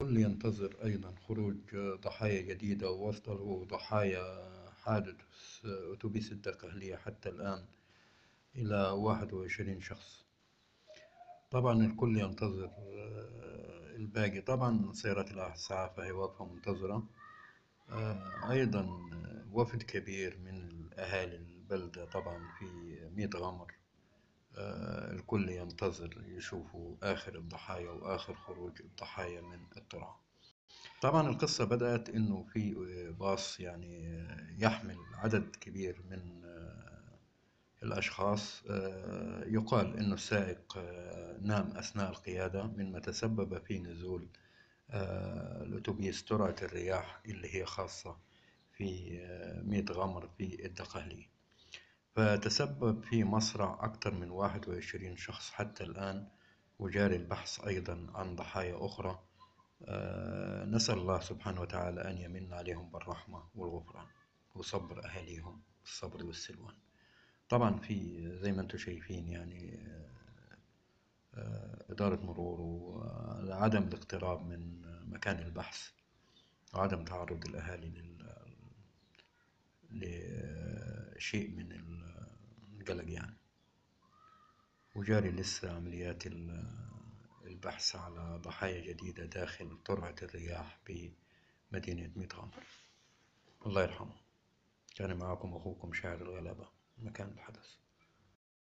الكل ينتظر أيضا خروج ضحايا جديدة، ووصلوا ضحايا حادث أتوبيس الدقهلية حتى الآن إلى 21 شخص. طبعا الكل ينتظر الباقي. طبعا سيارات الإسعاف هي واقفة منتظرة. أيضا وفد كبير من أهالي البلدة طبعا في ميت غمر. الكل ينتظر يشوفوا آخر الضحايا وآخر خروج الضحايا من الترعة. طبعا القصة بدأت إنه في باص يعني يحمل عدد كبير من الأشخاص. يقال إنه السائق نام أثناء القيادة، مما تسبب في نزول الأتوبيس ترعة الرياح اللي هي خاصة في ميت غمر في الدقهلية، فتسبب في مصرع أكثر من 21 شخص حتى الآن، وجاري البحث أيضا عن ضحايا أخرى. نسأل الله سبحانه وتعالى أن يمن عليهم بالرحمة والغفران وصبر أهاليهم، الصبر والسلوان. طبعا في زي ما انتم شايفين يعني إدارة مرور وعدم الاقتراب من مكان البحث، وعدم تعرض الأهالي لشيء من القلق يعني. وجاري لسه عمليات البحث على ضحايا جديدة داخل ترعة الرياح بمدينة ميت غمر. الله يرحمه. كان معكم أخوكم شاعر الغلابة، مكان الحدث.